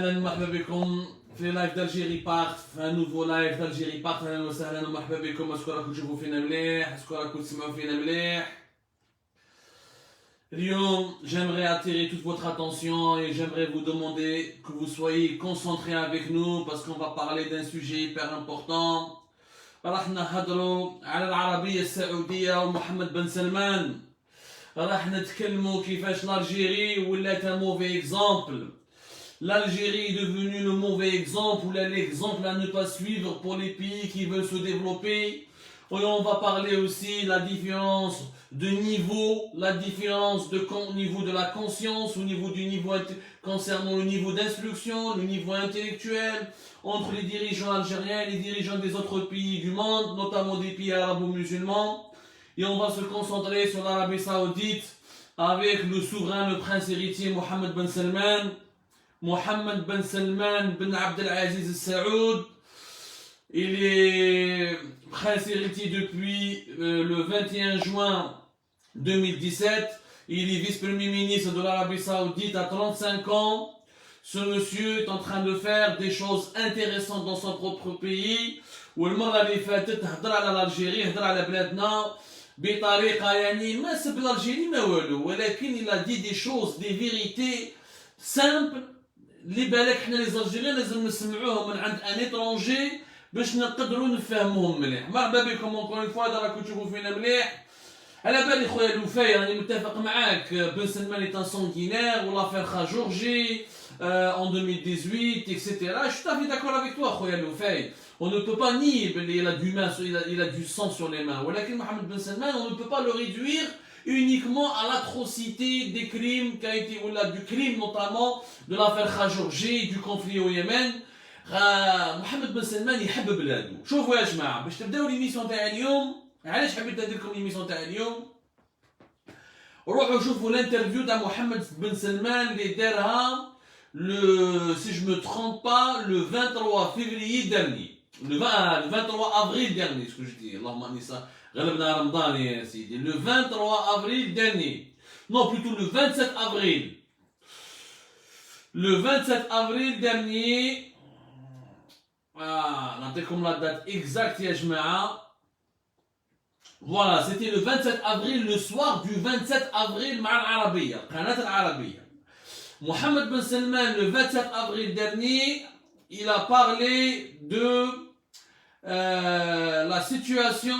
اهلا ومرحبا بكم في لايف d'Algérie Part، في un nouveau live d'Algérie Part. اهلا وسهلا ومرحبا بكم. اشكركم تشوفوا فينا مليح، اشكركم تسمعوا فينا مليح. اليوم j'aimerais attirer toute votre attention et j'aimerais vous demander que vous soyez concentrés avec nous parce qu'on va parler d'un sujet hyper important. راح نهضروا على العربية السعودية ومحمد بن سلمان. راح نتكلموا كيفاش l'Algérie ولات un mauvais exemple. L'Algérie est devenue le mauvais exemple ou l'exemple à ne pas suivre pour les pays qui veulent se développer. Et on va parler aussi la différence de niveau, la différence de niveau de la conscience, au niveau du niveau concernant le niveau d'instruction, le niveau intellectuel entre les dirigeants algériens et les dirigeants des autres pays du monde, notamment des pays arabo-musulmans. Et on va se concentrer sur l'Arabie Saoudite avec le souverain, le prince héritier Mohammed Ben Salman. Mohammed Ben Salman Ben Abdelaziz Al-Saoud. Il est prince héritier depuis le 21 juin 2017. Il est vice-premier ministre de l'Arabie Saoudite à 35 ans. Ce monsieur est en train de faire des choses intéressantes dans son propre pays. والمرة اللي فاتت هضر على الألجيري، هضر على بلادنا بطريقة يعني ما سب الألجيري ما والو، ولكن il a dit des choses, des vérités simples اللي بالك حنا لي زالجيريين لازم نسمعوهم من عند ان اترونجي باش نقدروا نفهموهم مليح. مرحبا بكم اونكور اون فوا، راكم تشوفوا فينا مليح. على بالي خويا لوفاي راني متفق معاك، بن سلمان est un sanguinaire ou l'affaire Khashoggi en 2018 etc. Je suis tout à fait d'accord avec toi خويا لوفاي. On ne peut pas nier il a du sang sur les mains. ولكن محمد بن سلمان on ne peut pas le réduire uniquement à l'atrocité des crimes qui a été, ou là, du crime notamment de l'affaire Khashoggi, du conflit au Yémen. محمد بن سلمان يحب بلاده. شوفوا يا جماعه باش تبداو ليميسيون تاع اليوم، علاش حبيت ندير لكم ليميسيون تاع اليوم؟ روحوا شوفوا الانترفيو تاع محمد بن سلمان اللي دارها si je me trompe pas le 23 février dernier. Le 23 avril dernier, ce que je dis. Allahumma nisa. غلبنا رمضان يا سيدي. Le 23 avril dernier. Non, plutôt le 27 avril. Le 27 avril dernier. نعطيكم la date exacte يا جماعة. Voilà, c'était le 27 avril, le soir du 27 avril مع العربية، قناة العربية. Mohammed Ben Salman, le 27 avril dernier, il a parlé de la situation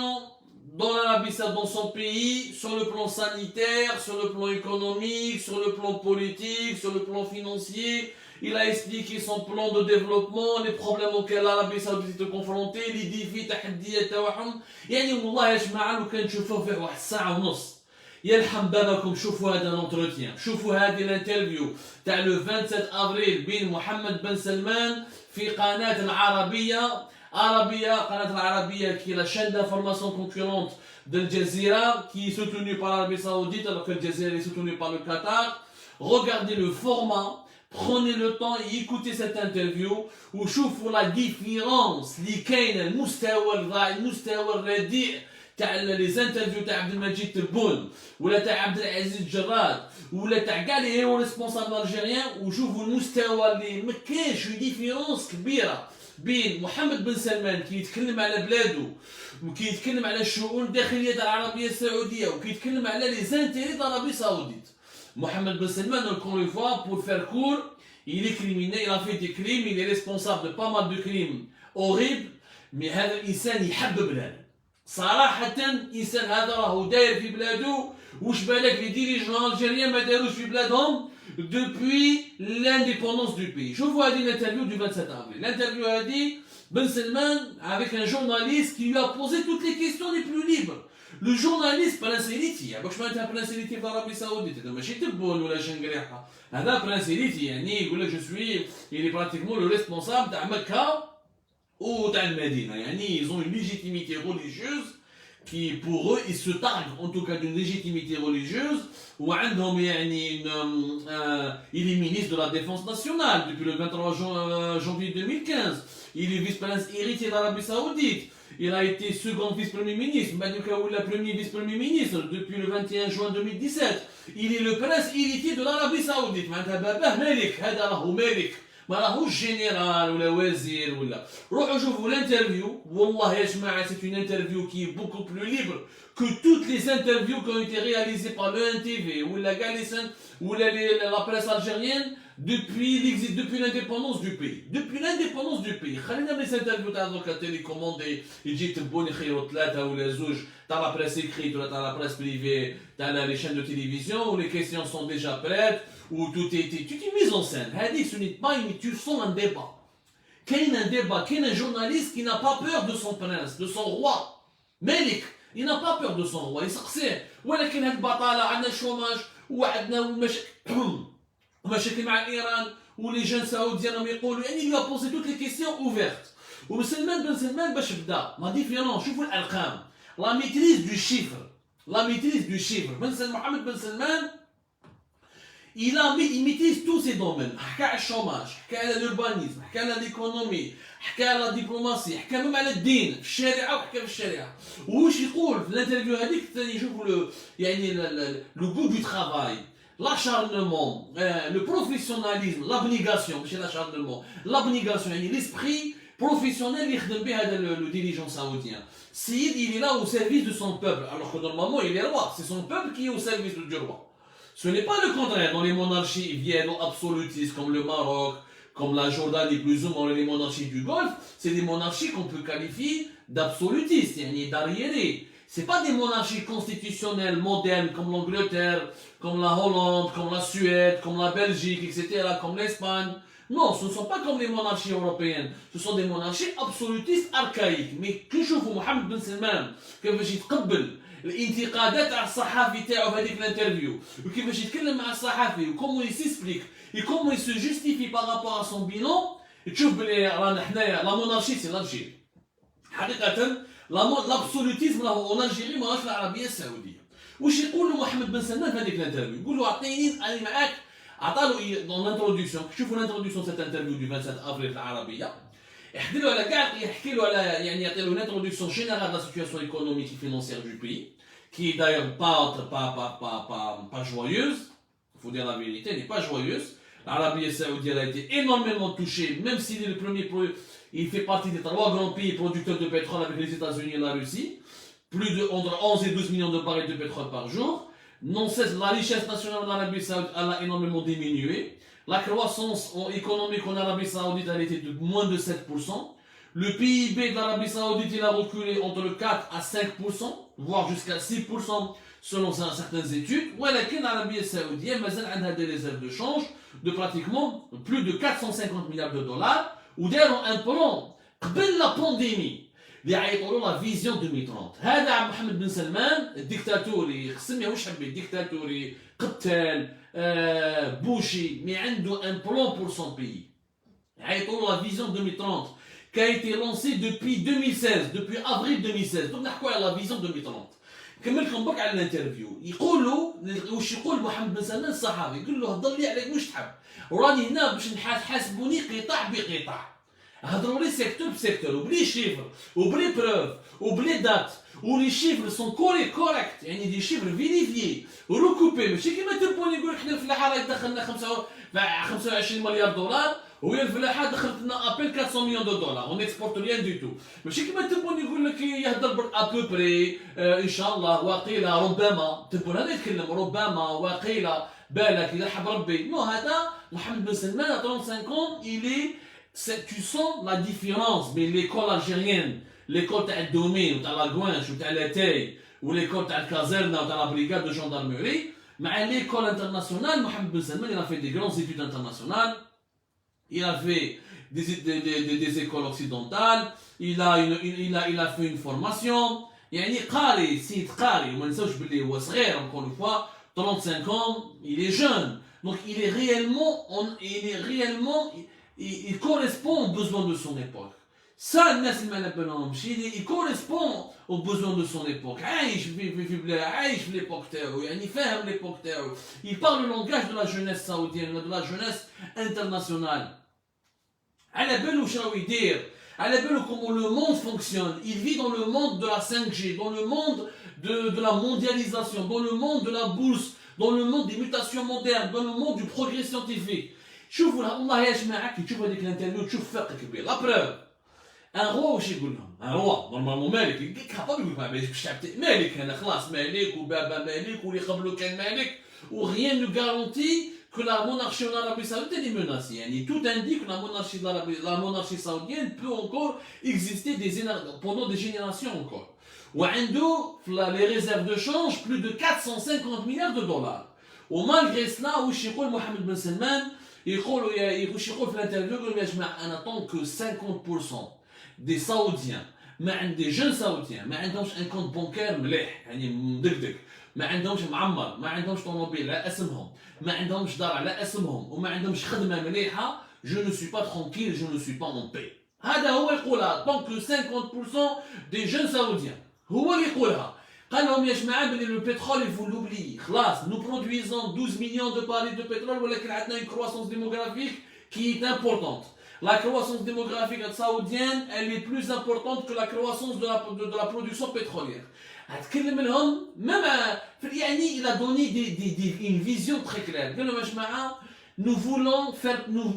dans l'Arabie Saoudite, dans son pays, sur le plan sanitaire, sur le plan économique, sur le plan politique, sur le plan financier. Il a expliqué son plan de développement, les problèmes auxquels l'Arabie Saoudite est confrontée, les défis, تحديات تاعهم. يعني والله يا جماعة لو كان تشوفوه في واحد ساعة ونص يلحم بابكم. شوفوا هذا الانتروتيان، شوفوا هذه الانترفيو تاع le 27 avril بين محمد بن سلمان في قناة العربية. قناة العربية qui est la chaîne d'information concurrente d'Al Jazeera qui est soutenue par l'Arabie Saoudite alors que Al Jazeera est soutenue par le Qatar. Regardez le format, prenez le temps et écoutez cette interview وشوفوا la différence اللي كاينة، المستوى الرديء تاع لي انترفيو تاع عبد المجيد تبون ولا تاع عبد العزيز الجراد ولا تاع كاع لي هيرو ريسبونسابل الجيريان، وشوفوا المستوى اللي ما كاينش ديفيرونس كبيره بين محمد بن سلمان كي يتكلم على بلاده وكي يتكلم على الشؤون الداخليه تاع العربيه السعوديه وكي يتكلم على لي زانتيري تاع العربيه السعوديه. Mohammed Ben Salman, encore une fois, pour faire court, il est criminel, il a fait des crimes, il est responsable de pas mal de crimes horribles, mais هذا الانسان يحب بلاده. صراحة الانسان هذا راهو داير في بلاده، واش بالك لي ديريجون الجيريان ما داروش في بلادهم depuis l'indépendance du pays. شوفوا هذه l'interview du 27 avril. L'interview هذه Ben Salman avec un journaliste qui lui a posé toutes les questions les plus libres. Le journaliste برنس إليتي، باش معناتها برنس إليتي في العربية السعودية، هذا ماشي تبون ولا شنقريحة، هذا برنس إليتي يعني يقول لك je suis il est pratiquement le responsable تاع مكة ou تاع المدينة، يعني ils ont une légitimité religieuse qui pour eux ils se targuent en tout cas d'une légitimité religieuse. وعندهم يعني il est ministre de la défense nationale depuis le 23 janvier 2015. Il est vice-prince héritier d'Arabie Saoudite. Il a été second vice-premier ministre, le premier vice-premier ministre depuis le 21 juin 2017. Il est le prince héritier de l'Arabie Saoudite. معناتها باباه ملك، هذا راهو ملك. ما راهوش جينيرال ولا وزير ولا روحوا شوفوا الانترفيو والله يا جماعه سي اون انترفيو كي بوكو بلو ليبر que toutes les interviews qui ont été réalisées par le NTV ou la presse algérienne depuis l'indépendance du pays. Depuis l'indépendance du pays. خلينا من les interviews تاع دوكا télécommandé يجي تبوني خيروا ثلاثة ولا زوج تاع la presse écrite ولا تاع la presse privée تاع les chaînes de télévision où les questions sont déjà prêtes où tout est mis en scène. هذيك ce n'est pas une, tu sens un débat. Qu'il un débat, qu'il un journaliste qui n'a pas peur de son prince, de son roi. Melik. Il n'a pas peur de son roi, il s'accède. ولكن هاد البطالة عندنا الشوماج وعندنا مشاكل مع إيران ولي جون سعوديين راهم يقولوا يعني il lui a posé toutes les questions ouvertes. وسلمان بن سلمان باش بدا لا ديفيرونس شوفوا الأرقام لا ميتريز دو شيفر محمد بن سلمان il maîtrise tous ces domaines. حكى على الشوماج، حكى على الأوربانيزم، حكى على الإيكونومي، حكى على الدبلوماسي، حكى même على الدين في الشريعة وحكى في الشريعة. وش يقول في الانترفيو هذيك ثاني يشوفوا يعني لو goût du travail، l'acharnement، le professionnalisme، l'abnégation ماشي l'acharnement، l'abnégation يعني l'esprit professionnel اللي يخدم به هذا le dirigeant saoudien. Saïd il est là au service de son peuple alors que normalement il est roi, c'est son peuple qui est au service du roi. Ce n'est pas le contraire dans les monarchies vienno absolutistes comme le Maroc, comme la Jordanie plus ou moins les monarchies du Golfe, c'est des monarchies qu'on peut qualifier d'absolutistes, d'arriérés. C'est pas des monarchies constitutionnelles modernes comme l'Angleterre, comme la Hollande, comme la Suède, comme la Belgique, etc., comme l'Espagne. Non, ce ne sont pas comme les monarchies européennes. Ce sont des monarchies absolutistes archaïques. Mais que je vous Mohamed Ben Salman, كيفاش يتقبل الانتقادات على الصحافي تاعو في هذيك الانترفيو وكيفاش يتكلم مع الصحافي وكومو يسيسبليك وكومو يسو جوستيفي بارابور ا سون بيلون تشوف بلي رانا حنايا لا مونارشي سي لالجيري حقيقه لابسولوتيزم راهو اون الجيري ماهوش العربيه السعوديه. واش يقول له محمد بن سلمان في هذيك الانترفيو؟ يقول له اعطيني انا معاك عطاله دون لانتروديكسيون شوفوا لانتروديكسيون سيت انترفيو دو 27 افريل العربيه يحكي له على كاع يحكي له على يعني يعطي له une introduction générale de la situation économique et financière du pays qui est d'ailleurs pas joyeuse, il faut dire la vérité, elle n'est pas joyeuse. L'Arabie saoudienne a été énormément touchée, même s'il est le premier, il fait partie des 3 grands pays producteurs de pétrole avec les États-Unis et la Russie, plus de entre 11 et 12 millions de barils de pétrole par jour. Non cesse, la richesse nationale en Arabie saoudite a énormément diminué. La croissance économique en Arabie saoudite a été de moins de 7%. Le PIB de l'Arabie saoudite il a reculé entre le 4 à 5%, voire jusqu'à 6% selon certaines études. ولكن l'Arabie saoudienne مازال عندها des réserves de change de pratiquement plus de 450 milliards de dollars. وداروا un plan قبل la pandémie اللي عيطوا له la vision 2030. هذا عبد محمد بن سلمان الديكتاتوري سميه واش حبيت ديكتاتوري قتال بوشي مي عنده un plan pour son pays. عيطوا له la vision 2030 qui a été lancé depuis 2016, depuis avril 2016. Donc نحكوا على la vision 2030. نكمل لكم بك على الانترفيو. يقولوا واش يقول محمد بن سلمان الصحابي يقول له هضر لي عليك واش تحب. وراني هنا باش نحاسبوني قطاع بقطاع. هضروا لي سيكتور بسيكتور وبلي شيفر وبلي بروف وبلي دات ولي شيفر سون كوريكت يعني دي شيفر فيريفيي وروكوبي ماشي كيما تبوني يقول لك حنا الفلاحه راه دخلنا 25 مليار دولار وهي الفلاحه دخلت لنا ابل 400 مليون دولار اون اكسبورت ريان دو تو ماشي كيما تبوني يقول لك يهضر ابو بري ان شاء الله وقيل ربما تبون هذا يتكلم ربما وقيل بالك اذا حب ربي نو هذا محمد بن سلمان 35 ans il est tu sens la différence mais l'école algérienne l'école تاع الدومين وتاع لاغوانش وتاع لاتاي وليكول تاع الكازرنا وتاع لا بريغاد دو جاندارموري مع l'école internationale. Mohamed Ben Salman il a fait des grandes études internationales, il a fait des écoles occidentales, il a fait une formation يعني قاري سيد قاري وما نساوش باللي هو صغير encore une fois 35 ans il est jeune donc il est réellement il correspond aux besoins de son époque. Ça, il correspond aux besoins de son époque. Il parle le langage de la jeunesse saoudienne, de la jeunesse internationale. Comment le monde fonctionne. Il vit dans le monde de la 5G, dans le monde de la mondialisation, dans le monde de la bourse, dans le monde des mutations modernes, dans le monde du progrès scientifique. شوفوا الله يا جماعه كي تشوفوا هذيك الانترفيو تشوف فرق كبير. لا بروف ان روا واش يقول لهم؟ ان روا نورمالمون مالك كابابل يقول ما باليش بالشعب مالك انا خلاص مالك وبابا مالك واللي قبله كان مالك وغيان نو غارونتي que la monarchie en Arabie Saoudite est menacée. Yani, tout indique que la monarchie saoudienne peut encore exister pendant des générations encore. وعنده les réserves de change plus de 450 milliards de dollars. ومالغري cela واش يقول محمد بن سلمان يقول في الانترفيو يقول يا جماعه انا طون que 50% des saoudiens ما عند des jeunes saoudiens ما عندهمش ان كونت بانكير مليح يعني مدقدق ما عندهمش معمر ما عندهمش طوموبيل على اسمهم ما عندهمش دار على اسمهم وما عندهمش خدمه مليحه je ne suis pas tranquille je ne suis pas en paix. هذا هو يقولها طون que 50% des jeunes saoudiens هو اللي يقولها. قال لهم يا جماعه بلي لو بترول يفو لوبلي خلاص nous produisons 12 millions de barils de pétrole ولكن عندنا une croissance démographique qui est importante. La croissance démographique saoudienne, elle est plus importante que la croissance de la production pétrolière. Même il a donné une vision très claire. Nous voulons faire, nous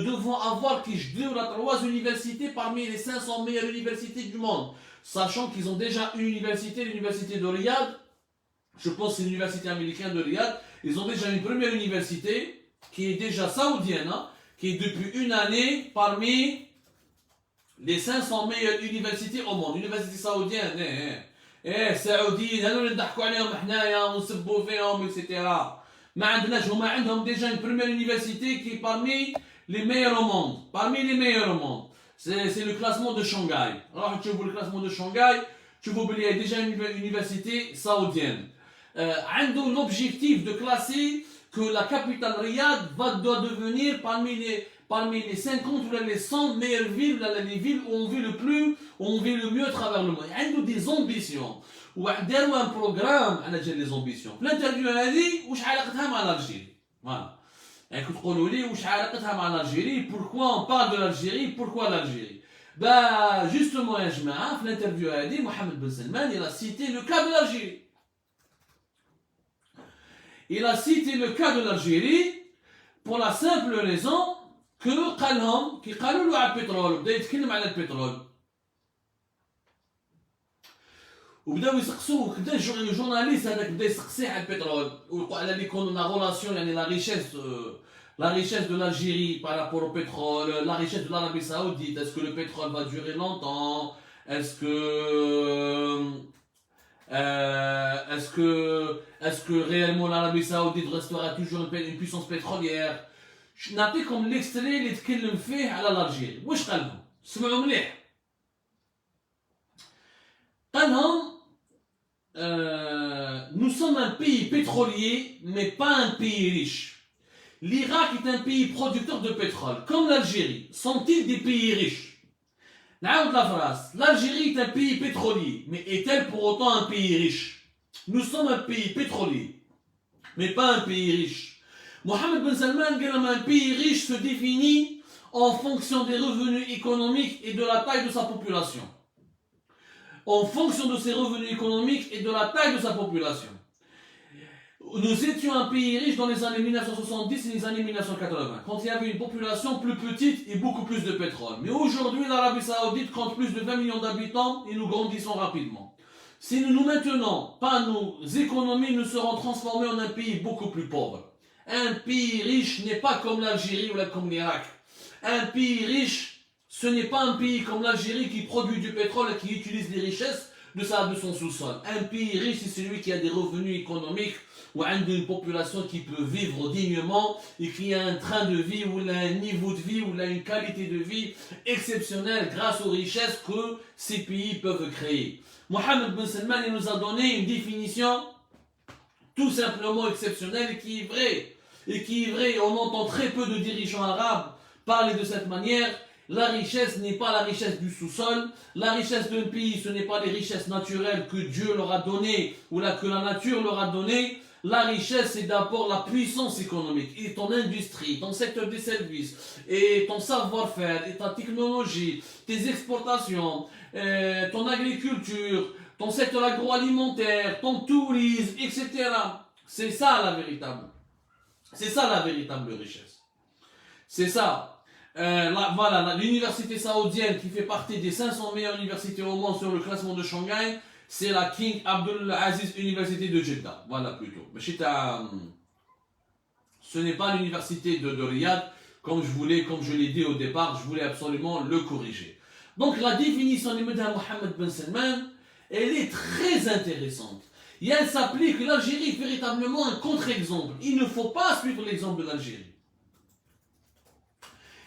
devons avoir trois universités parmi les 500 meilleures universités du monde. Sachant qu'ils ont déjà une université, l'université de Riyad. Je pense que c'est l'université américaine de Riyad. Ils ont déjà une première université qui est déjà saoudienne. Hein, qui est depuis une année parmi les 500 meilleures universités au monde. Université saoudienne, saoudienne, هذول اللي نضحكوا عليهم حنايا ونسبوا فيهم etc. ما عندناش هما عندهم déjà une première université qui est parmi les meilleurs au monde. Parmi les meilleurs au monde. C'est le classement de Shanghai. Alors tu vois le classement de Shanghai, tu vois qu'il y a déjà une université saoudienne. عندهم l'objectif de classer que la capitale Riyad doit devenir parmi les 50 ou les 100 meilleures villes, les villes où on vit le mieux à travers le monde. Il y a des ambitions. وعندنا un programme على جال les ambitions. L'interview هذه واش علاقتها مع l'Algérie. Voilà. يعني كنت تقولوا لي واش علاقتها مع l'Algérie, pourquoi on parle de l'Algérie, pourquoi l'Algérie. Bah justement يا جماعه في l'interview هذه محمد بن سلمان il a cité le cas de l'Algérie. Il a cité le cas de l'Algérie pour la simple raison que قالهم كي قالوا له على البترول بدا يتكلم على البترول وبداو يسقسوه بدا الجورناليست هذاك بدا يسقسيه على البترول ويقول على لي كون لا ريلاسيون يعني la richesse de l'Algérie par rapport au pétrole, la richesse de l'Arabie Saoudite, est-ce que le pétrole va durer longtemps, est-ce que réellement l'Arabie Saoudite restera toujours une puissance pétrolière. نعطيكم l'extrait اللي تكلم فيه على l'Algérie. واش قال لهم؟ سمعوا مليح. قال لهم nous sommes un pays pétrolier mais pas un pays riche. L'Irak est un pays producteur de pétrole comme l'Algérie. Sont-ils des pays riches? نعاود la phrase. L'Algérie est un pays pétrolier mais est-elle pour autant un pays riche? Nous sommes un pays pétrolier mais pas un pays riche. Mohamed Ben Salman dit qu'un pays riche se définit en fonction des revenus économiques et de la taille de sa population. En fonction de ses revenus économiques et de la taille de sa population. Nous étions un pays riche dans les années 1970 et les années 1980, quand il y avait une population plus petite et beaucoup plus de pétrole. Mais aujourd'hui, l'Arabie Saoudite compte plus de 20 millions d'habitants et nous grandissons rapidement. Si nous nous maintenons pas, nos économies nous seront transformées en un pays beaucoup plus pauvre. Un pays riche n'est pas comme l'Algérie ou comme l'Irak. Un pays riche, ce n'est pas un pays comme l'Algérie qui produit du pétrole et qui utilise les richesses de son sous-sol. Un pays riche, c'est celui qui a des revenus économiques ou une population qui peut vivre dignement et qui a un train de vie ou un niveau de vie ou une qualité de vie exceptionnelle grâce aux richesses que ces pays peuvent créer. Mohamed Ben Salman nous a donné une définition tout simplement exceptionnelle et qui est vraie. Et qui est vrai, on entend très peu de dirigeants arabes parler de cette manière. La richesse n'est pas la richesse du sous-sol. La richesse d'un pays, ce n'est pas les richesses naturelles que Dieu leur a données ou que la nature leur a données. La richesse, c'est d'abord la puissance économique et ton industrie, ton secteur des services, et ton savoir-faire, et ta technologie, tes exportations, ton agriculture, ton secteur agroalimentaire, ton tourisme, etc. C'est ça la véritable richesse. C'est ça. Voilà, l'université saoudienne qui fait partie des 500 meilleures universités au monde sur le classement de Shanghai, c'est la King Abdul Aziz Université de Jeddah. Voilà plutôt. Mais ce n'est pas l'université de Riyad, comme je l'ai dit au départ, je voulais absolument le corriger. Donc la définition de Mohammed Ben Salman, elle est très intéressante. Et elle s'applique, l'Algérie est véritablement un contre-exemple. Il ne faut pas suivre l'exemple de l'Algérie.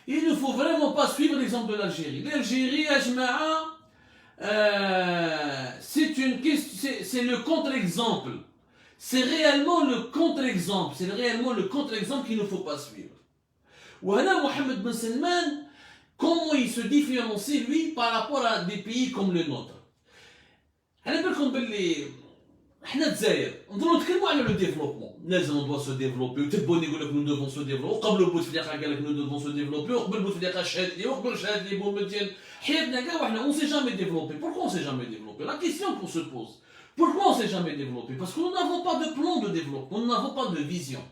Il ne faut vraiment pas suivre l'exemple de l'Algérie. L'Algérie, c'est le contre-exemple. C'est réellement le contre-exemple. C'est réellement le contre-exemple qu'il ne faut pas suivre. Voilà Mohammed Ben Salman, comment il se différencie lui par rapport à des pays comme le nôtre. على بالكم باللي حنا الجزائر نضرو نتكلموا على لو ديفلوبمون لازم ندوا سو ديفلوبي وتبوني يقول لك نو دوفون سو ديفلوبي وقبل بوتفليقه قال لك نو دوفون سو ديفلوبي وقبل بوتفليقه شهد لي وقبل شهد لي بومدين حياتنا كاع وحنا اون سي جامي ديفلوبي. Pourquoi on s'est jamais développé? La question qu'on se pose, pourquoi on s'est jamais développé? Parce que nous n'avons pas de plan de développement, nous n'avons pas de vision,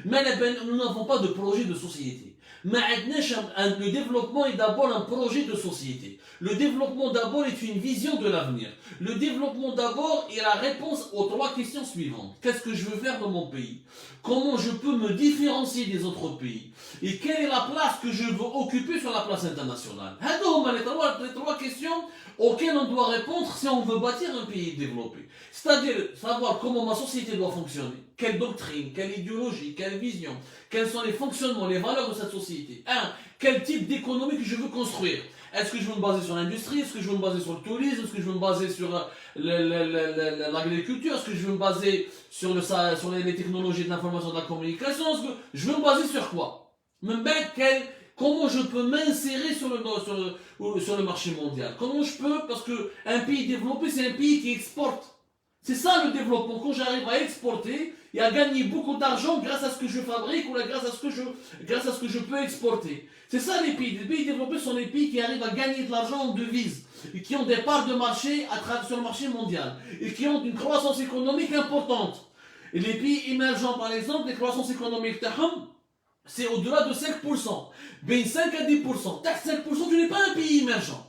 nous n'avons pas de projet de société. Le développement est d'abord un projet de société. Le développement d'abord est une vision de l'avenir. Le développement d'abord est la réponse aux trois questions suivantes. Qu'est-ce que je veux faire dans mon pays? Comment je peux me différencier des autres pays? Et quelle est la place que je veux occuper sur la place internationale? Les trois questions auxquelles on doit répondre si on veut bâtir un pays développé. C'est-à-dire savoir comment ma société doit fonctionner, quelle doctrine, quelle idéologie, quelle vision, quels sont les fonctionnements, les valeurs de cette société. Quel type d'économie que je veux construire? Est-ce que je veux me baser sur l'industrie? Est-ce que je veux me baser sur le tourisme? Est-ce que je veux me baser sur l'agriculture? Est-ce que je veux me baser sur les technologies de l'information et de la communication? Est-ce que je veux me baser sur quoi? Comment je peux m'insérer sur le marché mondial? Comment je peux? Parce qu'un pays développé, c'est un pays qui exporte. C'est ça le développement. Quand j'arrive à exporter et à gagner beaucoup d'argent grâce à ce que je fabrique ou grâce à ce que je peux exporter. C'est ça les pays. Les pays développés sont les pays qui arrivent à gagner de l'argent en devises et qui ont des parts de marché sur le marché mondial et qui ont une croissance économique importante. Et les pays émergents, par exemple, les croissances économiques, c'est au-delà de 5%. Ben 5 à 10%. T'as 5%, tu n'es pas un pays émergent.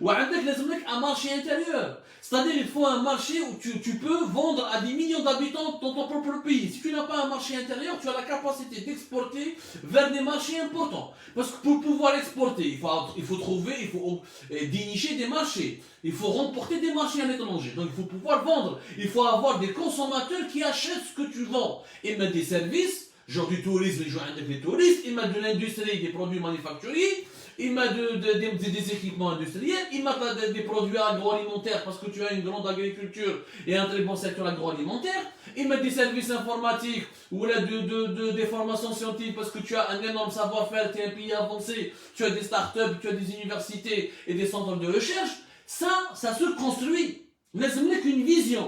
Ou un marché intérieur. C'est-à-dire il faut un marché où tu peux vendre à des millions d'habitants dans ton propre pays. Si tu n'as pas un marché intérieur, tu as la capacité d'exporter vers des marchés importants. Parce que pour pouvoir exporter, il faut dénicher des marchés. Il faut remporter des marchés à l'étranger. Donc il faut pouvoir vendre. Il faut avoir des consommateurs qui achètent ce que tu vends. Et mettre des services, genre du tourisme, avec les touristes, ils mettent de l'industrie, des produits manufacturiers, ils mettent des équipements industriels, ils mettent des produits agroalimentaires parce que tu as une grande agriculture et un très bon secteur agroalimentaire, ils mettent des services informatiques ou des formations scientifiques parce que tu as un énorme savoir-faire, tu es un pays avancé, tu as des startups, tu as des universités et des centres de recherche. Ça se construit. Mais c'est qu'une vision.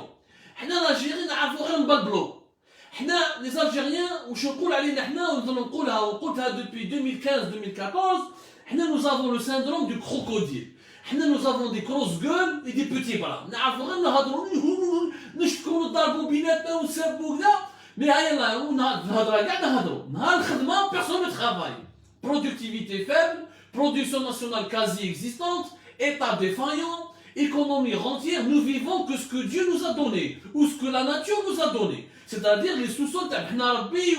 Nous, l'Algérie, nous avons un balblo. Les Algériens, je depuis 2015-2014, nous avons le syndrome du crocodile. Nous avons des grosses gueules et des petits bras. Mais personne ne travaille. Productivité faible, production nationale quasi existante, état défaillant, économie rentière, nous vivons que ce que Dieu nous a donné, ou ce que la nature nous a donné. C'est-à-dire les sous-sols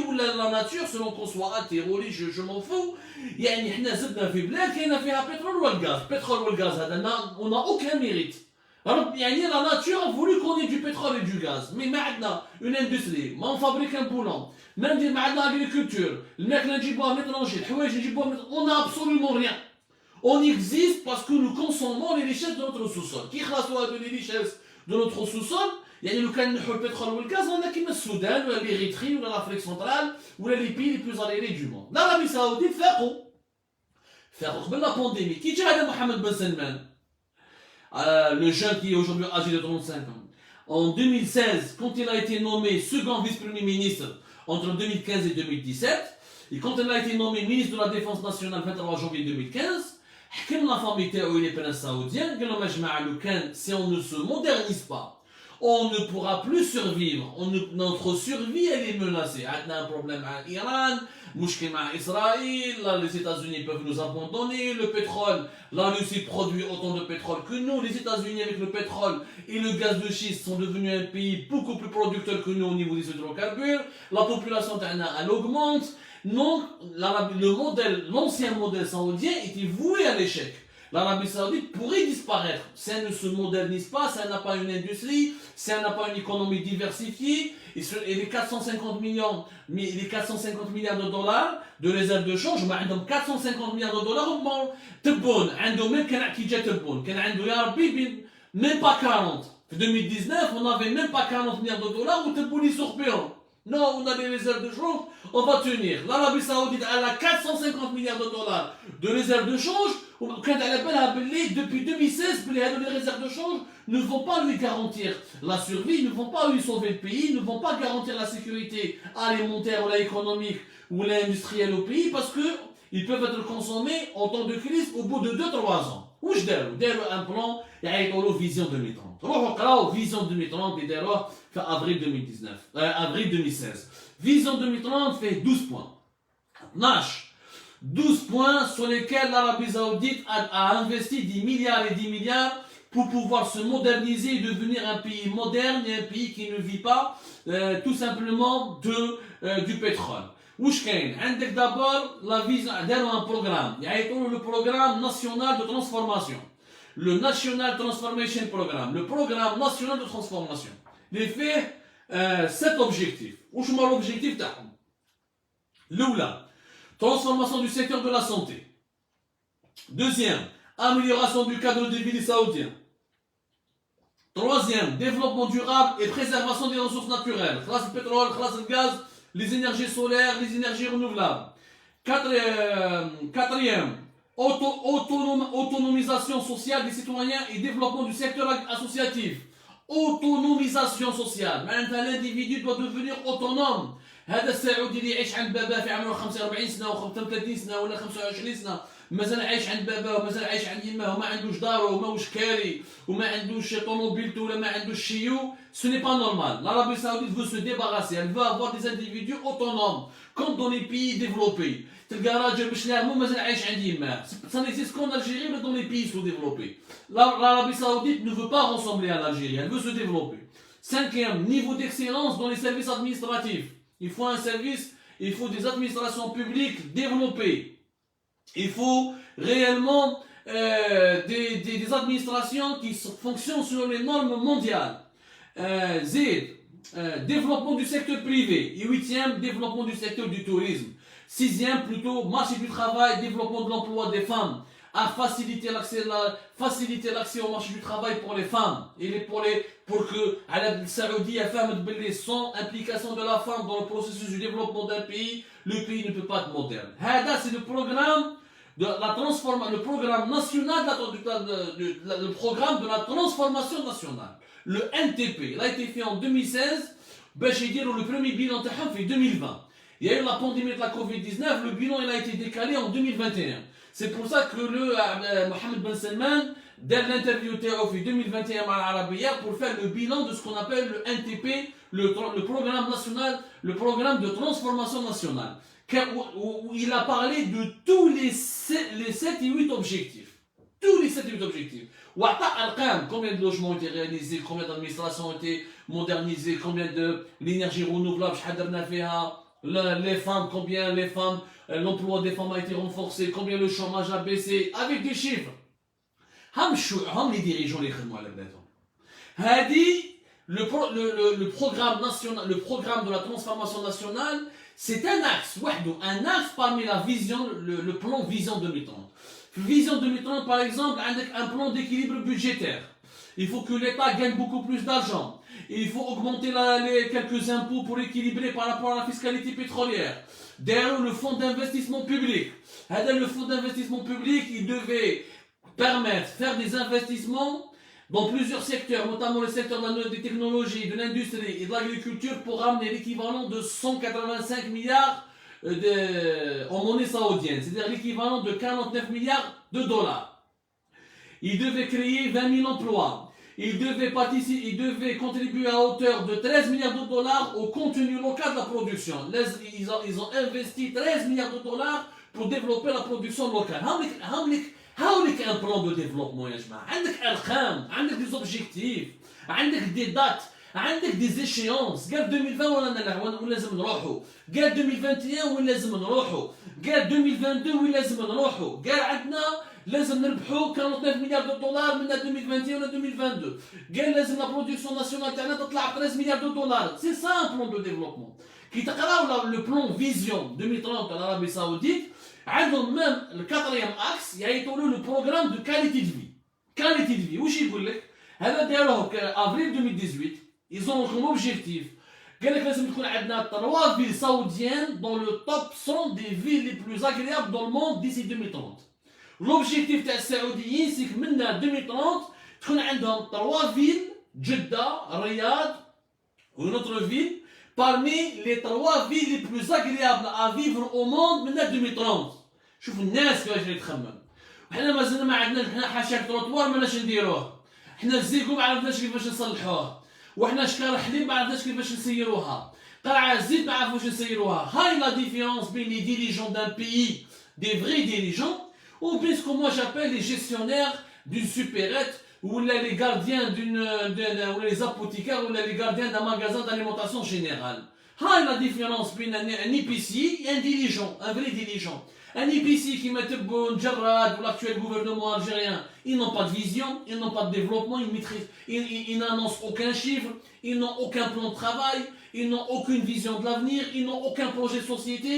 ou la nature, selon qu'on soit athée, religieux, je m'en fous. يعني احنا زدنا في بلاد كاينه فيها pétrole والغاز. Pétrole والغاز هذا on n'a aucun mérite. Alors, la nature a voulu qu'on ait du pétrole et du gaz. Mais maintenant, une industrie, on fabrique un boulon, même l'agriculture, le mec l'a dit à l'étranger, on n'a absolument rien. On existe parce que nous consommons les richesses de notre sous-sol. Qui reçoit de les richesses de notre sous-sol? يعني لو كان نحو البترول والغاز هنا كيما السودان ولا l'Érythrée ولا l'Afrique centrale ولا les pays les plus arriérés du monde. L'Arabie Saoudite فاقوا قبل la pandémie. Qui جا هذا محمد بن سلمان le jeune qui est aujourd'hui âgé de 35 ans. En 2016, quand il a été nommé second vice-premier ministre entre 2015 et 2017, et quand il a été nommé ministre de la Défense nationale le 23 janvier 2015, حكم la famille تاعو les princes saoudiens قال لهم يا جماعه لو كان si on ne se modernise pas, on ne pourra plus survivre. Notre survie, elle est menacée. On a un problème avec l'Iran, avec Israël, là les États-Unis peuvent nous abandonner, le pétrole, la Russie produit autant de pétrole que nous, les États-Unis avec le pétrole et le gaz de schiste sont devenus un pays beaucoup plus producteur que nous au niveau des hydrocarbures, la population elle augmente, donc l'ancien modèle saoudien était voué à l'échec. L'Arabie Saoudite pourrait disparaître si elle ne se modernise pas, si elle n'a pas une industrie, si elle n'a pas une économie diversifiée, et les 450 milliards de dollars de réserve de change, mais 450 milliards de dollars, تبون عنده même كي جا تبون كان عنده يا ربي même pas 40. En 2019, on n'avait même pas 40 milliards de dollars ou تبون يسخبيهم. Non, on a des réserves de change, on va tenir. L'Arabie Saoudite a 450 milliards de dollars de réserves de change. Depuis 2016, les réserves de change ne vont pas lui garantir la survie, ne vont pas lui sauver le pays, ne vont pas garantir la sécurité alimentaire ou économique ou industrielle au pays parce qu'ils peuvent être consommés en temps de crise au bout de 2-3 ans. Où je dis un plan, il y a une vision 2030. On vision 2030, il y a avril 2016. Vision 2030 fait 12 points. 12 points sur lesquels l'Arabie Saoudite a investi 10 milliards et 10 milliards pour pouvoir se moderniser et devenir un pays moderne et un pays qui ne vit pas tout simplement du pétrole. عندك d'abord la vision un programme le programme national de transformation, le National Transformation Programme, le programme national de transformation. Il fait 7 objectifs. وش هما l'objectif تاعهم؟ الأولى transformation du secteur de la santé. Deuxième, amélioration du cadre de vie des Saoudiens. Troisième, développement durable et préservation des ressources naturelles. Khlas le pétrole, khlas le gaz, les énergies solaires, les énergies renouvelables. Quatrième, autonomisation sociale des citoyens et développement du secteur associatif. Autonomisation sociale. Maintenant, l'individu doit devenir autonome. هذا السعودي اللي يعيش عند باباه في عمره 45 سنه و 30 سنه ولا 25 سنه مازال عايش عند باباه ومازال عايش عند يماه وما عندوش داره وماهوش كاري وما عندوش طوموبيلته ولا ما عندوش شيو. Ce n'est pas normal. L'Arabie Saoudite veut se débarrasser, elle veut avoir des individus autonomes comme dans les pays développés. تلقى راجل باش لاهمو مازال عايش عند يماه. Ça n'existe qu'en Algérie mais dans les pays sous-développés. L'Arabie Saoudite ne veut pas ressembler à l'Algérie, elle veut se développer. Cinquième, niveau d'excellence dans les services administratifs. Il faut un service, il faut des administrations publiques développées. Il faut réellement des administrations qui fonctionnent sur les normes mondiales. Développement du secteur privé. Et huitième, développement du secteur du tourisme. Sixième, plutôt, marché du travail, développement de l'emploi des femmes. À faciliter l'accès au marché du travail pour les femmes et pour que l'Arabie Saoudite a fait sans implication de la femme dans le processus du développement d'un pays, le pays ne peut pas être moderne. C'est le programme de la transformation, le programme national, le programme de la transformation nationale, le NTP. Il a été fait en 2016, le premier bilan fait 2020. Il y a eu la pandémie de la Covid-19, le bilan il a été décalé en 2021. C'est pour ça que Mohamed Ben Salman, dès l'interview en 2021 à l'Arabia, pour faire le bilan de ce qu'on appelle le NTP, le programme national, le programme de transformation nationale, où il a parlé de tous les 7 et 8 objectifs. Tous les 7 et 8 objectifs. Combien de logements ont été réalisés, combien d'administrations ont été modernisées, combien de l'énergie renouvelable, les femmes, combien les femmes, l'emploi des femmes a été renforcé, combien le chômage a baissé, avec des chiffres. Les dirigeants les le programme national, le programme de la transformation nationale, c'est un axe parmi la vision, le plan Vision 2030. Vision 2030, par exemple, un plan d'équilibre budgétaire. Il faut que l'État gagne beaucoup plus d'argent. Il faut augmenter quelques impôts pour équilibrer par rapport à la fiscalité pétrolière. Derrière le fonds d'investissement public. Le fonds d'investissement public, il devait permettre de faire des investissements dans plusieurs secteurs, notamment le secteur des technologies, de l'industrie et de l'agriculture pour ramener l'équivalent de 185 milliards en monnaie saoudienne, c'est-à-dire l'équivalent de 49 milliards de dollars. Il devait créer 20 000 emplois. il devait contribuer à hauteur de 13 milliards de dollars au contenu local de la production. Ils ont investi 13 milliards de dollars pour développer la production locale. هاوليك un plan de développement يا جماعة. عندك أرقام، عندك des objectifs، عندك des dates، عندك des échéances. قال 2020 وين لازم نروحوا، قال 2021 وين لازم نروحوا، قال 2022 وين لازم نروحوا، قال عندنا لازم نربحوا 49 مليار دولار من 2021 ولا 2022، قال لازم لا برودكسيون ناسيونال تاعنا تطلع 13 مليار دولار. سي سا ان بلان دو ديفلوبمون. كي تقراو لو بلان فيزيون 2030 تاع العربيه السعوديه عندهم ميم الكاتريام اكس يعيطوا له لو بروغرام دو كاليتي دو في. كاليتي دو في واش يقول لك؟ هذا داروه افريل 2018. ils ont comme objectif قال لك لازم تكون عندنا 3 villes saoudiennes dans le top 100 des villes les plus agréables dans le monde d'ici 2030. L'objectif تاع السعوديين سيك من 2030 تكون عندهم 3 villes جدة الرياض ونوتر فيل parmi les 3 villes les plus agréables à vivre au monde من 2030. شوف الناس كيفاش يتخمم. وحنا مازلنا ما عندناش، حنا حاشاك تروطوار ماناش نديروه، حنا الزيكو ما عرفناش كيفاش نصلحوه، وحنا شكار حليب ما عرفناش كيفاش نسيروها، قرعه الزيت ما عرفوش نسيروها. هاي لا ديفيرونس بين les dirigeants d'un pays, des vrais dirigeants, ou bien ce que moi j'appelle les gestionnaires d'une supérette, ou les gardiens ou les apothicaires, ou les gardiens d'un magasin d'alimentation générale. Hâ la différence entre un épicier et un dirigeant, un vrai dirigeant. Un épicier qui met Njarrad ou l'actuel gouvernement algérien, ils n'ont pas de vision, ils n'ont pas de développement, ils n'annoncent aucun chiffre, ils n'ont aucun plan de travail, ils n'ont aucune vision de l'avenir, ils n'ont aucun projet de société,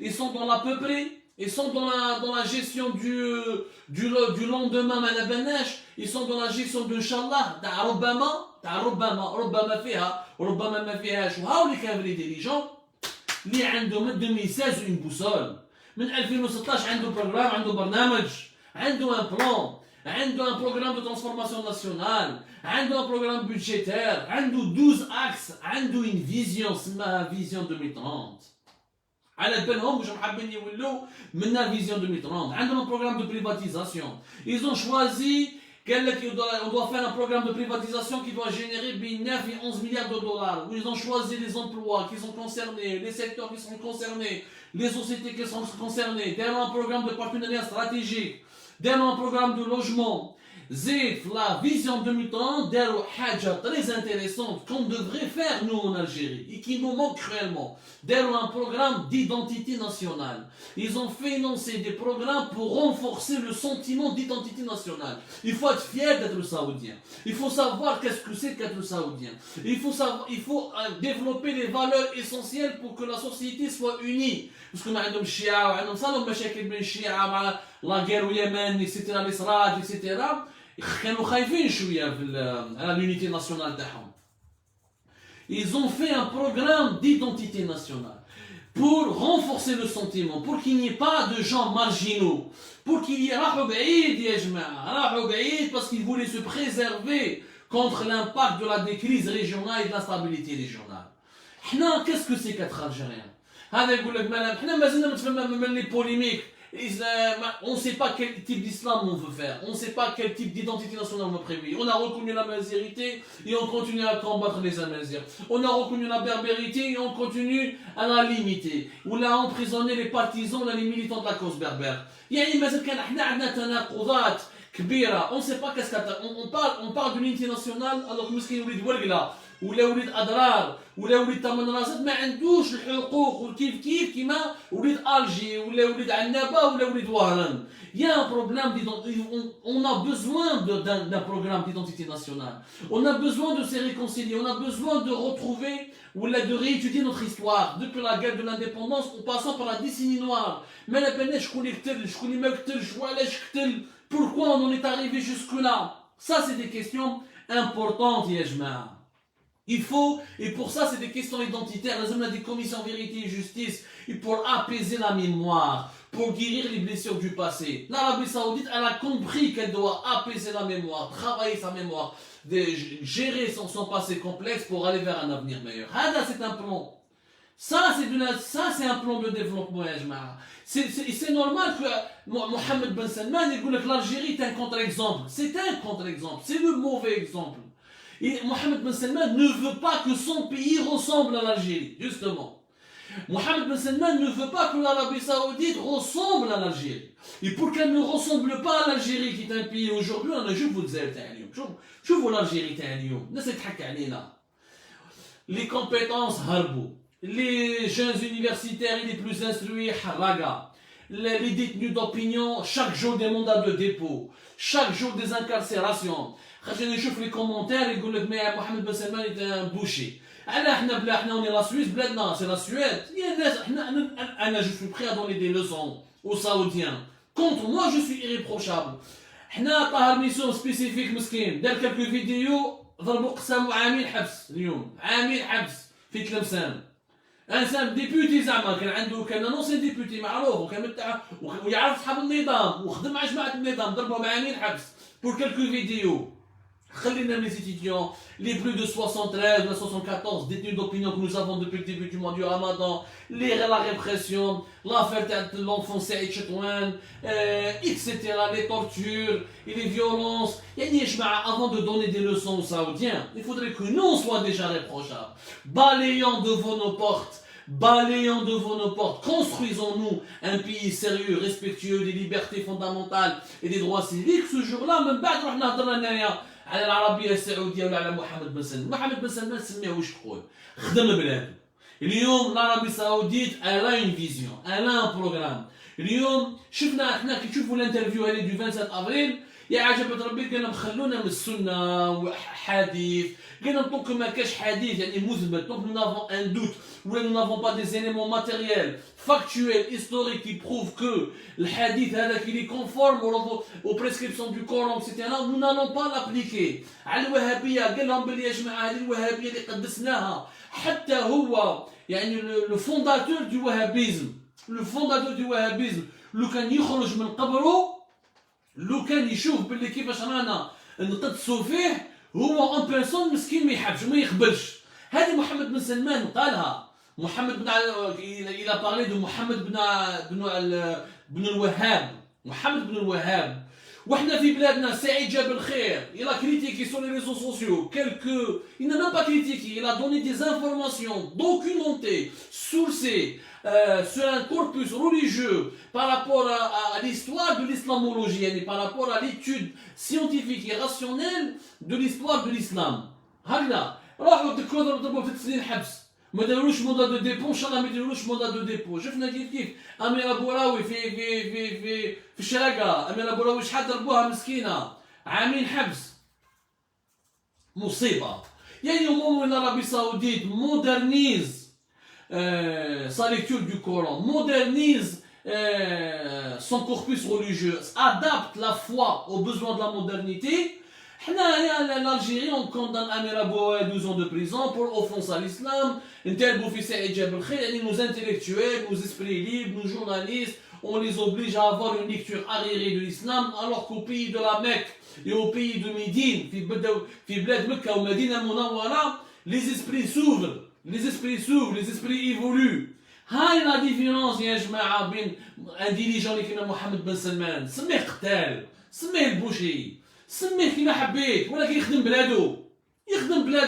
ils sont dans l'à peu près. Ils sont dans la gestion du lendemain Manabanesh, ils sont dans la gestion de Inch'Allah, ربما فيها وربما ما فيهاش. وهاولي كان لي ديريجون اللي عنده من 2016 اون بوسول، من 2016 عنده بروغرام، عنده برنامج، عنده ان بلان، عنده ان بروغرام دو ترانسفورماسيون ناسيونال، عنده ان بروغرام بودجيتير، عنده 12 اكس، عنده اون فيزيون سماها فيزيون 2030. على بالهم واش حابين يولوا من فيزيون 2030. عندهم un programme de privatisation. Ils ont choisi on doit faire un programme de privatisation qui doit générer 9 et 11 milliards de dollars. Où ils ont choisi les emplois qui sont concernés, les secteurs qui sont concernés, les sociétés qui sont concernées. Derrière un programme de partenariat stratégique, derrière un programme de logement. زيد la vision 2030 داروا حاجة très intéressante qu'on devrait faire nous en Algérie et qui nous manque cruellement. داروا un programme d'identité nationale. Ils ont financé des programmes pour renforcer le sentiment d'identité nationale. Il faut être fier d'être saoudien. Il faut savoir qu'est-ce que c'est qu'être saoudien. Il faut développer les valeurs essentielles pour que la société soit unie. Parce que عندهم الشيعة وعندهم صاروا مشاكل بين الشيعة مع لا غير واليمن etc. الإسراج etc. كانوا خايفين شويه على l'unité nationale تاعهم. Ils ont fait un programme d'identité nationale pour renforcer le sentiment, pour qu'il n'y ait pas de gens marginaux, pour qu'il y ait راحوا بعيد يا جماعه، راحوا بعيد parce qu'ils voulaient se préserver contre l'impact de la crise régionale et de la stabilité régionale. حنا qu'est-ce que c'est qu'être algérien؟ هذا يقول لك حنا مازلنا نتفهم من لي بوليميك. On ne sait pas quel type d'islam on veut faire, on ne sait pas quel type d'identité nationale on veut prévoir. On a reconnu la mazérité et on continue à combattre les Amazirs. On a reconnu la berbérité et on continue à la limiter. On a emprisonné les partisans, les militants de la cause berbère. يعني مازال كان احنا عندنا تناقضات كبيرة. On ne sait pas qu'est-ce qu'on parle de l'unité nationale alors que مسكين وليد ورقلة ولا وليد اضرار ولا وليد تمنراست ما عندوش الحقوق والكيف كيف كيما وليد الجي ولا وليد عنابه ولا وليد وهران. Il y a un problème d'identité. On a besoin d'un programme d'identité nationale. On a besoin de se réconcilier. On a besoin de retrouver ou de réétudier notre histoire depuis la guerre de l'indépendance en passant par la décennie noire. Mais la peine pourquoi on en est arrivé jusque là? Ça c'est des questions importantes Yajma. Il faut, et pour ça c'est des questions identitaires, on a des commissions vérité et justice, et pour apaiser la mémoire, pour guérir les blessures du passé. L'Arabie Saoudite, elle a compris qu'elle doit apaiser la mémoire, travailler sa mémoire, gérer son passé complexe pour aller vers un avenir meilleur. Hada c'est un plan. Ça, c'est un plan de développement, ya jama'a. C'est normal que Mohamed Ben Salman il dit que l'Algérie est un contre-exemple. C'est un contre-exemple, c'est le mauvais exemple. Et Mohamed Ben Salman ne veut pas que son pays ressemble à l'Algérie, justement. Mohamed Ben Salman ne veut pas que l'Arabie Saoudite ressemble à l'Algérie. Et pour qu'elle ne ressemble pas à l'Algérie, qui est un pays aujourd'hui, on a juste vous dire, شوفوا l'Algérie تاع اليوم الناس تضحك علينا. Les compétences harbo, les jeunes universitaires les plus instruits haraga, les détenus d'opinion chaque jour des mandats de dépôt, chaque jour des incarcérations. خلينا نشوف les commentaires يقول لك mais Mohamed Ben Salman est un boucher. احنا on est la Suisse بلادنا c'est la Suède. يا الناس انا je suis prêt à donner des leçons aux Saoudiens. Contre moi je suis irréprochable. حنا طاهر ميسيون سبيسيفيك مسكين دار كالكو فيديو ضربوا قسامو عامين حبس اليوم عامين حبس في تلمسان انسان ديبوتي زعما كان نونسي ديبوتي معروف وكان تاع ويعرف صحاب النظام وخدم مع جماعه النظام ضربهم عامين حبس بور كالكو فيديو. خلينا les étudiants, les plus de 73 ou 74 détenus d'opinion que nous avons depuis le début du mois du Ramadan, la répression, l'affaire de l'enfant Saïd Chetouane, etc., les tortures et les violences. Avant de donner des leçons aux Saoudiens, il faudrait que nous on soit déjà réprochables. Balayons devant nos portes. Balayons devant nos portes, construisons-nous un pays sérieux, respectueux des libertés fondamentales et des droits civiques. Ce jour-là, même بعد رحنا هضرنا على العربية السعودية ولا على محمد بن سلمان. محمد بن سلمان سميه واش تقول خدم بلاده. اليوم العربية السعودية elle a une vision, elle a un programme. اليوم شفنا احنا كي تشوفوا الانترفيو هذه du 27 افريل يا عجبت ربي قالنا مخلونا من السنة وحديث قالنا طونك ما كاش حديث يعني مثبت طونك nous n'avons un doute ou nous n'avons pas des éléments matériels factuels historiques qui prouvent que le hadith il est conforme aux prescriptions du Coran etc. nous n'allons pas l'appliquer على الوهابية قال لهم بلي يا جماعة هذه الوهابية اللي قدسناها حتى هو يعني le fondateur du wahhabisme لو كان يخرج من قبره لو كان يشوف باللي كيفاش رانا نقدسوا فيه هو اون بيرسون مسكين ما يحبش ما يقبلش. هذه محمد بن سلمان قالها. محمد بن الى بارلي دو محمد بن الوهاب. محمد بن الوهاب وحنا في بلادنا سعيد جاب الخير il a critiqué sur les réseaux sociaux il n'a même pas critiqué, il a donné des informations documentées, sourcées sur un corpus religieux par rapport à l'histoire de l'islamologie, par rapport à l'étude scientifique et rationnelle de l'histoire de l'islam. هكذا راحوا ضربوا 3 سنين حبس ما داروش مودا دو ديبو ان شاء الله ما يديروش مودا دو ديبو. شفنا كيف اميره بوراوي في الشراقه. اميره بوراوي شحال ضربوها مسكينه عامين حبس. مصيبه يعني. au moment où l'Arabie Saoudite modernise sa lecture du Coran, modernise son corpus religieux, adapte la foi aux besoins de la modernité. L'Algérie, on condamne Amir Abou à 12 ans de prison pour offense à l'islam. Nos intellectuels, nos esprits libres, nos journalistes, on les oblige à avoir une lecture arriérée de l'islam, alors qu'au pays de la Mecque et au pays de Médine, les esprits s'ouvrent, les esprits évoluent. هاي la différence يا جماعة بين un dirigeant اللي كيما محمد بن سلمان. سميه قتال، سميه البوشي، سميه كيما حبيت، ولكن يخدم بلادو.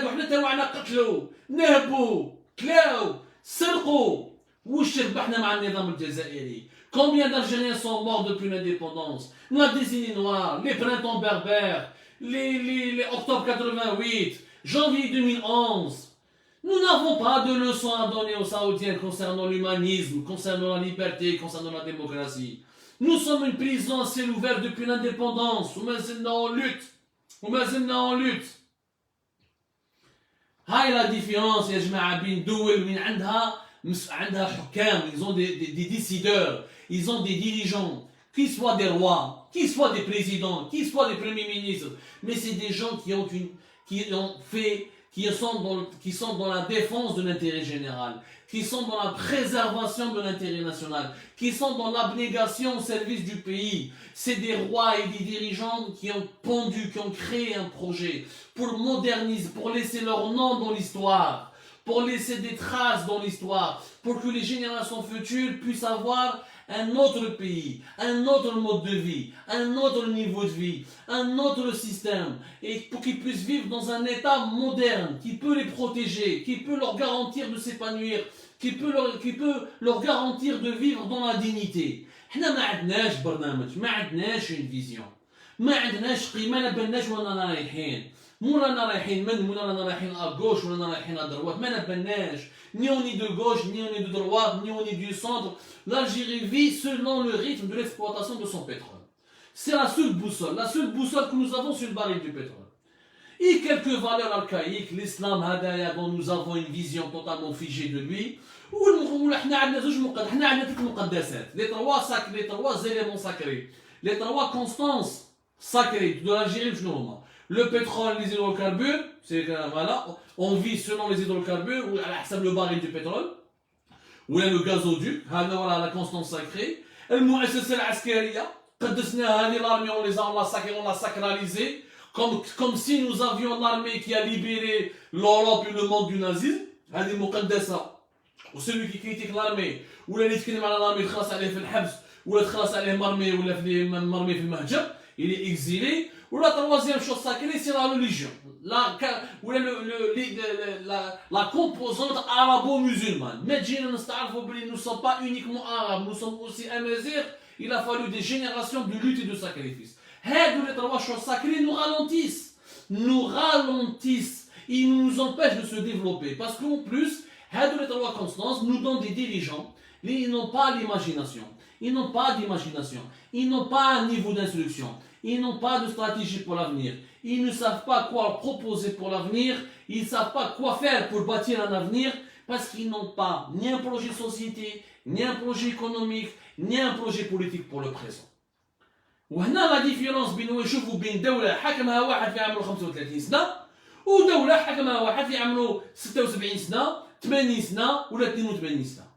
حنا تاوعنا قتلوا، نهبوا، كلاو، سرقوا. واش ربحنا مع النظام الجزائري؟ Combien d'Algériens sont morts depuis l'indépendance? La décennie noire, les printemps berbères, les octobre 88, janvier 2011. Nous n'avons pas de leçons à donner aux Saoudiens concernant l'humanisme, concernant la liberté, concernant la démocratie. Nous sommes une prison à ciel ouvert depuis l'indépendance. وما زلنا en lutte. هاي la différence يا جماعة بين دول من عندها حكام, ils ont des décideurs, ils ont des dirigeants, qu'ils soient des rois, qu'ils soient des présidents, qu'ils soient des premiers ministres, mais c'est des gens qui sont dans la défense de l'intérêt général, qui sont dans la préservation de l'intérêt national, qui sont dans l'abnégation au service du pays. C'est des rois et des dirigeants qui ont créé un projet pour moderniser, pour laisser leur nom dans l'histoire, pour laisser des traces dans l'histoire, pour que les générations futures puissent avoir un autre pays, un autre mode de vie, un autre niveau de vie, un autre système, et pour qu'ils puissent vivre dans un état moderne, qui peut les protéger, qui peut leur garantir de s'épanouir, qui peut leur garantir de vivre dans la dignité. حنا ما عندناش برنامج، ما عندناش une vision، ما عندناش قيمة، ما نبناش وين رانا رايحين، مو رانا رايحين من رانا رايحين à gauche ولا رانا رايحين à droite، ما نبناش، ni on est de gauche, ni on est de droite, ni on est du centre. L'Algérie vit selon le rythme de l'exploitation de son pétrole. C'est la seule boussole que nous avons sur le baril du pétrole. Et quelques valeurs archaïques, l'islam hadaya dont nous avons une vision totalement figée de lui. Les trois éléments sacrés, les trois constances sacrées de l'Algérie, le pétrole, les hydrocarbures, c'est voilà, on vit selon les hydrocarbures, ou le baril du pétrole, ou le gazoduc, voilà la constance sacrée. المؤسسة العسكرية قدسناها l'armée, on l'a sacralisé, comme si nous avions l'armée qui a libéré l'Europe et le monde du nazisme. هذه مقدسة. وcelui qui critique l'armée ولا اللي يتكلم على l'armée تخلص عليه في الحبس ولا تخلص عليه مرمي ولا مرمي في المهجر، il est exilé. Ou la troisième chose sacrée, c'est la religion, la composante arabo-musulmane. Mais nous ne sommes pas uniquement arabes, nous sommes aussi amazirs. Il a fallu des générations de lutte et de sacrifice. Les trois choses sacrées nous ralentissent, ils nous empêchent de se développer. Parce qu'en plus, les trois constances nous donnent des dirigeants, ils n'ont pas l'imagination, ils n'ont pas d'imagination, ils n'ont pas un niveau d'instruction. Ils n'ont pas de stratégie pour l'avenir. Ils ne savent pas quoi proposer pour l'avenir. Ils ne savent pas quoi faire pour bâtir un avenir parce qu'ils n'ont pas ni un projet de société, ni un projet économique, ni un projet politique pour le présent. وهنا la différence بين يشوفوا بين دولة حكمها واحد في عمره 35 سنة ودولة حكمها واحد في عمره 76 سنة 80 سنة ولا 82 سنة.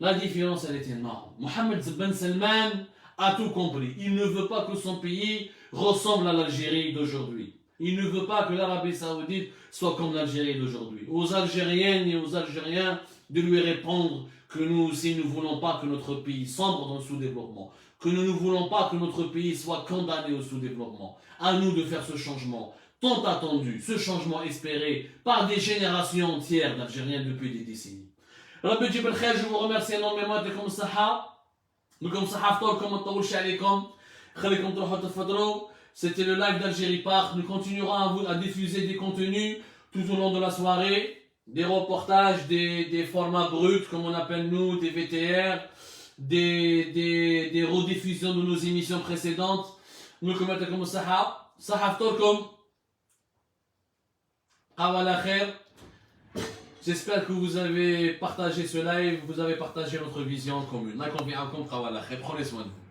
La différence elle est énorme. Mohamed Ben Salman a tout compris. Il ne veut pas que son pays ressemble à l'Algérie d'aujourd'hui. Il ne veut pas que l'Arabie Saoudite soit comme l'Algérie d'aujourd'hui. Aux Algériennes et aux Algériens de lui répondre que nous aussi ne voulons pas que notre pays sombre dans le sous-développement, que nous ne voulons pas que notre pays soit condamné au sous-développement. À nous de faire ce changement tant attendu, ce changement espéré par des générations entières d'Algériens depuis des décennies. Rabbi Djibel Khair, je vous remercie énormément de comme ça. Comme ça, c'était le live d'Algérie Park. Nous continuerons à diffuser des contenus tout au long de la soirée, des reportages, des formats bruts, comme on appelle nous, des VTR, des rediffusions de nos émissions précédentes. Nous comme ça, j'espère que vous avez partagé ce live, vous avez partagé notre vision commune. Prenez soin de vous.